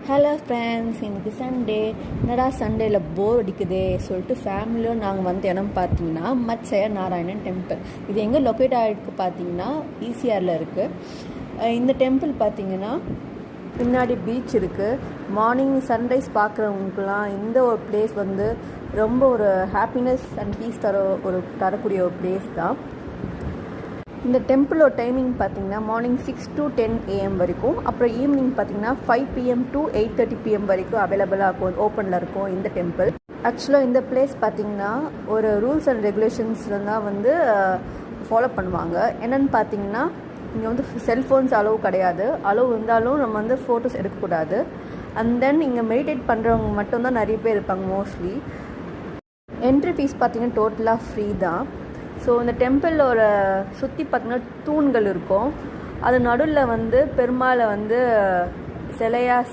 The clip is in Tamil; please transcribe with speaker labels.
Speaker 1: ஹலோ ஃப்ரெண்ட்ஸ், இன்றைக்கி சண்டே. என்னடா சண்டேயில் போர் அடிக்குதே சொல்லிட்டு ஃபேமிலியும் நாங்கள் வந்து இடம் பார்த்தீங்கன்னா மத்சய நாராயணன் டெம்பிள். இது எங்கே லொக்கேட் ஆகிருக்கு பார்த்தீங்கன்னா ஈசிஆரில் இருக்குது. இந்த டெம்பிள் பார்த்தீங்கன்னா பின்னாடி பீச் இருக்குது. மார்னிங் சன்ரைஸ் பார்க்குறவங்களுக்குலாம் இந்த ஒரு பிளேஸ் வந்து ரொம்ப ஒரு ஹாப்பினஸ் அண்ட் பீஸ் தரக்கூடிய ஒரு பிளேஸ் தான். இந்த டெம்பிளோட டைமிங் பார்த்திங்கன்னா மார்னிங் 6 to 10 AM வரைக்கும், அப்புறம் ஈவினிங் பார்த்திங்கன்னா 5 PM to 8:30 PM வரைக்கும் அவைலபிளாக இருக்கும், ஓப்பனில் இருக்கும் இந்த டெம்பிள். ஆக்சுவலாக இந்த பிளேஸ் பார்த்திங்கன்னா ஒரு ரூல்ஸ் அண்ட் ரெகுலேஷன்ஸில் தான் வந்து ஃபாலோ பண்ணுவாங்க. என்னென்னு பார்த்திங்கன்னா இங்கே வந்து செல்ஃபோன்ஸ் அலோவ் கிடையாது. அலோவ் இருந்தாலும் நம்ம வந்து ஃபோட்டோஸ் எடுக்கக்கூடாது. அண்ட் தென் இங்கே மெடிடேட் பண்ணுறவங்க மட்டும்தான் நிறைய பேர் இருப்பாங்க மோஸ்ட்லி. என்ட்ரி ஃபீஸ் பார்த்திங்கன்னா டோட்டலாக ஃப்ரீ தான். ஸோ இந்த டெம்பிளோட சுற்றி பார்த்திங்கன்னா தூண்கள் இருக்கும். அது நடுவில் வந்து பெருமாளை வந்து சிலையாக